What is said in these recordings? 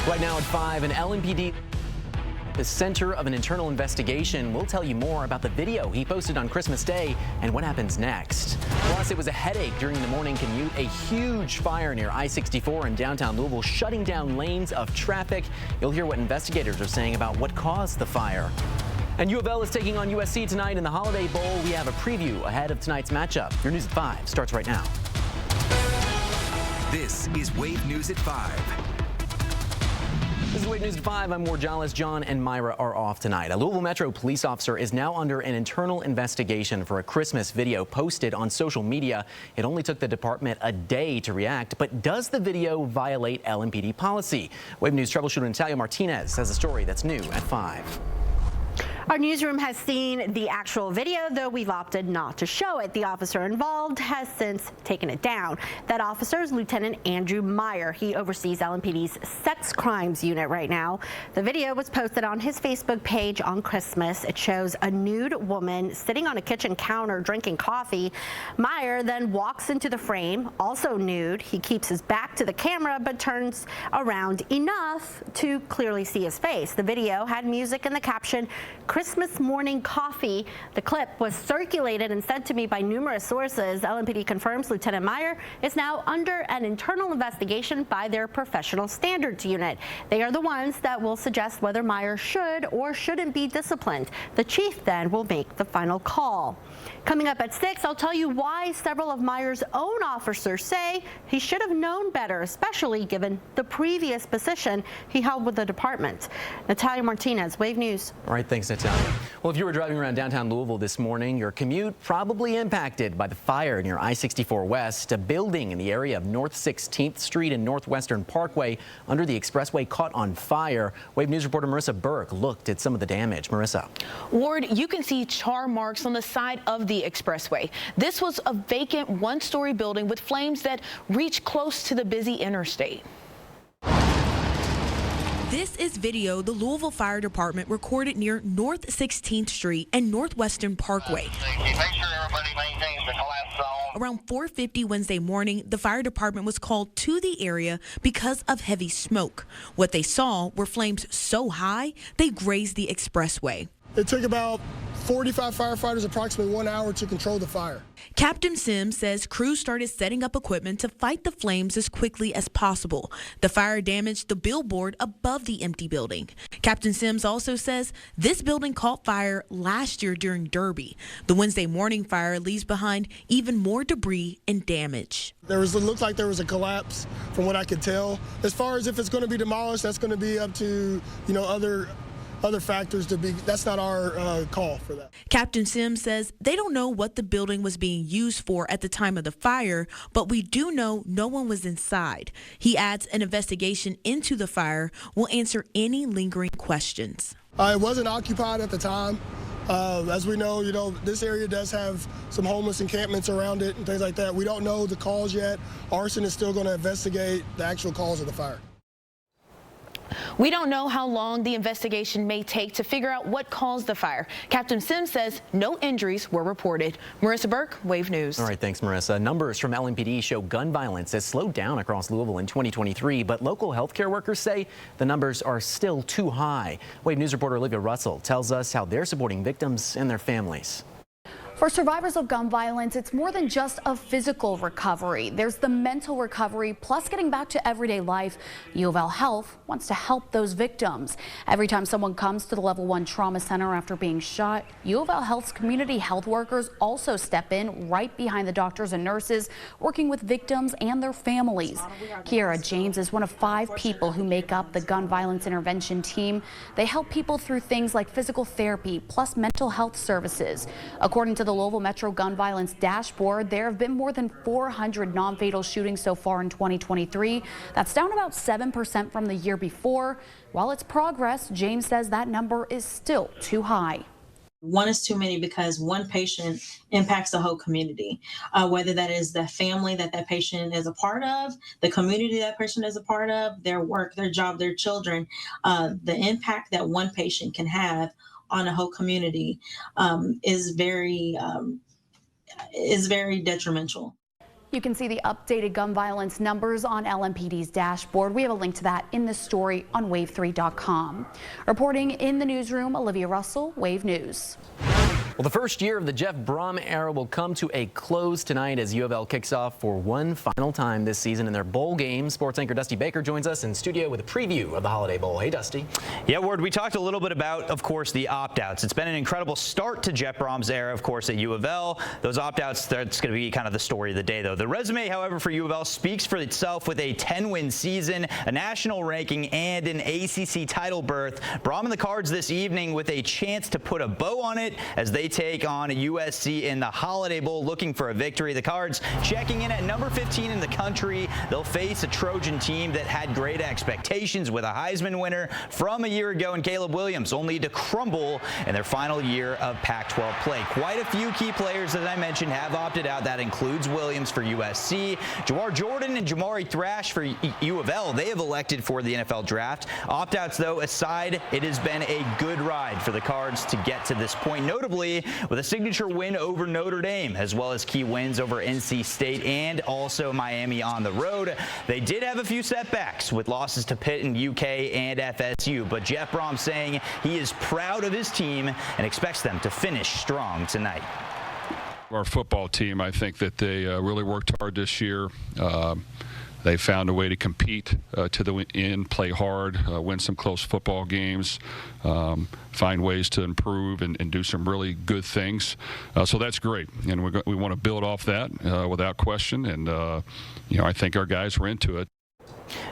Right now at 5, an LMPD, the center of an internal investigation. We'll tell you more about the video he posted on Christmas Day and what happens next. Plus, it was a headache during the morning commute. A huge fire near I-64 in downtown Louisville, shutting down lanes of traffic. You'll hear what investigators are saying about what caused the fire. And U of L is taking on USC tonight in the Holiday Bowl. We have a preview ahead of tonight's matchup. Your News at 5 starts right now. This is Wave News at 5. This is Wave News at 5. I'm Jolles. John and Myra are off tonight. A Louisville Metro police officer is now under an internal investigation for a Christmas video posted on social media. It only took the department a day to react, but does the video violate LMPD policy? Wave News troubleshooter Natalia Martinez has a story that's new at 5. Our newsroom has seen the actual video, though we've opted not to show it. The officer involved has since taken it down. That officer is Lieutenant Andrew Meyer. He oversees LMPD's sex crimes unit right now. The video was posted on his Facebook page on Christmas. It shows a nude woman sitting on a kitchen counter drinking coffee. Meyer then walks into the frame, also nude. He keeps his back to the camera but turns around enough to clearly see his face. The video had music and the caption, "Christmas morning coffee." The clip was circulated and sent to me by numerous sources. LMPD confirms Lieutenant Meyer is now under an internal investigation by their professional standards unit. They are the ones that will suggest whether Meyer should or shouldn't be disciplined. The chief then will make the final call. Coming up at 6, I'll tell you why several of Meyer's own officers say he should have known better, especially given the previous position he held with the department. Natalia Martinez, Wave News. All right, thanks, Natalia. Well, if you were driving around downtown Louisville this morning, your commute probably impacted by the fire near I-64 West. A building in the area of North 16th Street and Northwestern Parkway under the expressway caught on fire. Wave News reporter Marissa Burke looked at some of the damage. Marissa. Ward, you can see char marks on the side of the expressway. This was a vacant one-story building with flames that reach close to the busy interstate. This is video the Louisville Fire Department recorded near North 16th Street and Northwestern Parkway. Make sure everybody maintains the collapse zone. Around 4:50 Wednesday morning, the fire department was called to the area because of heavy smoke. What they saw were flames so high, they grazed the expressway. It took about 45 firefighters approximately 1 hour to control the fire. Captain Sims says crews started setting up equipment to fight the flames as quickly as possible. The fire damaged the billboard above the empty building. Captain Sims also says this building caught fire last year during Derby. The Wednesday morning fire leaves behind even more debris and damage. It looked like there was a collapse from what I could tell. As far as if it's going to be demolished, that's going to be up to, other factors to be. That's not our call for that. Captain Sims says they don't know what the building was being used for at the time of the fire, but we do know no one was inside. He adds an investigation into the fire will answer any lingering questions. It wasn't occupied at the time. As we know, this area does have some homeless encampments around it and things like that. We don't know the cause yet. Arson is still going to investigate the actual cause of the fire. We don't know how long the investigation may take to figure out what caused the fire. Captain Sims says no injuries were reported. Marissa Burke, Wave News. All right, thanks, Marissa. Numbers from LMPD show gun violence has slowed down across Louisville in 2023, but local healthcare workers say the numbers are still too high. Wave News reporter Olivia Russell tells us how they're supporting victims and their families. For survivors of gun violence, it's more than just a physical recovery. There's the mental recovery, plus getting back to everyday life. U of L Health wants to help those victims. Every time someone comes to the Level 1 Trauma Center after being shot, U of L Health's community health workers also step in right behind the doctors and nurses, working with victims and their families. Kiara James is one of 5 people who make up the gun violence intervention team. They help people through things like physical therapy, plus mental health services. According to the Louisville Metro Gun Violence Dashboard, there have been more than 400 non-fatal shootings so far in 2023. That's down about 7% from the year before. While it's progress, James says that number is still too high. One is too many because one patient impacts the whole community, whether that is the family that patient is a part of, the community that person is a part of, their work, their job, their children. The impact that one patient can have on a whole community is very detrimental. You can see the updated gun violence numbers on LMPD's dashboard. We have a link to that in the story on wave3.com. Reporting in the newsroom, Olivia Russell, Wave News. Well, the first year of the Jeff Brom era will come to a close tonight as U of L kicks off for one final time this season in their bowl game. Sports anchor Dusty Baker joins us in studio with a preview of the Holiday Bowl. Hey, Dusty. Yeah, Ward, we talked a little bit about, of course, the opt-outs. It's been an incredible start to Jeff Brom's era, of course, at U of L. Those opt-outs, that's going to be kind of the story of the day, though. The resume, however, for U of L speaks for itself with a 10-win season, a national ranking, and an ACC title berth. Brom and the Cards this evening with a chance to put a bow on it as they take on USC in the Holiday Bowl, looking for a victory. The Cards checking in at number 15 in the country. They'll face a Trojan team that had great expectations with a Heisman winner from a year ago in Caleb Williams, only to crumble in their final year of Pac-12 play. Quite a few key players, as I mentioned, have opted out. That includes Williams for USC, Jawar Jordan and Jamari Thrash for U of L. They have elected for the NFL draft. Opt-outs, though, aside, it has been a good ride for the Cards to get to this point, notably with a signature win over Notre Dame, as well as key wins over NC State and also Miami on the road. They did have a few setbacks with losses to Pitt and UK and FSU, but Jeff Brom saying he is proud of his team and expects them to finish strong tonight. Our football team, I think that they really worked hard this year. They found a way to compete to the end, play hard, win some close football games, find ways to improve and do some really good things. So that's great, and we want to build off that without question. And I think our guys were into it.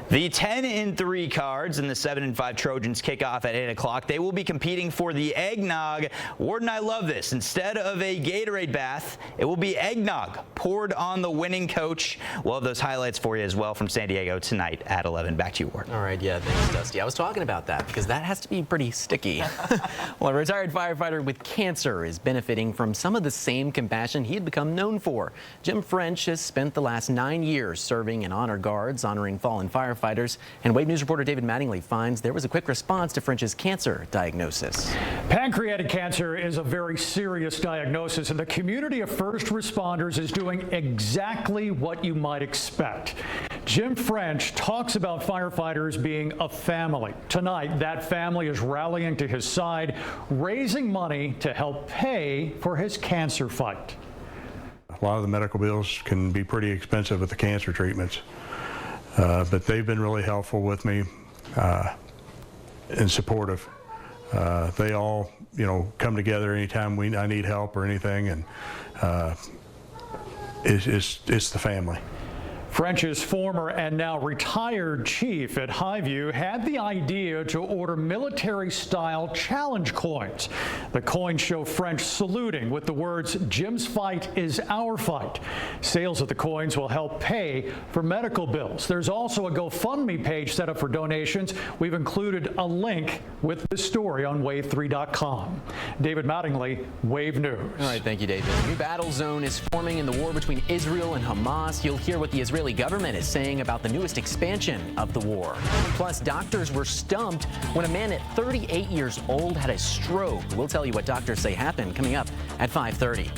The 10-3 Cards and the 7-5 Trojans kick off at 8 o'clock. They will be competing for the eggnog. Ward and I love this. Instead of a Gatorade bath, it will be eggnog poured on the winning coach. We'll have those highlights for you as well from San Diego tonight at 11. Back to you, Ward. All right, yeah, thanks, Dusty. I was talking about that because that has to be pretty sticky. Well, a retired firefighter with cancer is benefiting from some of the same compassion he had become known for. Jim French has spent the last 9 years serving in honor guards, honoring fallen firefighters, and Wave News reporter David Mattingly finds there was a quick response to French's cancer diagnosis. Pancreatic cancer is a very serious diagnosis, and the community of first responders is doing exactly what you might expect. Jim French talks about firefighters being a family. Tonight, that family is rallying to his side, raising money to help pay for his cancer fight. A lot of the medical bills can be pretty expensive with the cancer treatments. But they've been really helpful with me and supportive. They all, come together anytime I need help or anything, and it's the family. French's former and now retired chief at Highview had the idea to order military-style challenge coins. The coins show French saluting with the words, "Jim's fight is our fight." Sales of the coins will help pay for medical bills. There's also a GoFundMe page set up for donations. We've included a link with this story on wave3.com. David Mattingly, Wave News. All right, thank you, David. A new battle zone is forming in the war between Israel and Hamas. You'll hear what the Israeli government is saying about the newest expansion of the war. Plus, doctors were stumped when a man at 38 years old had a stroke. We'll tell you what doctors say happened coming up at 5:30.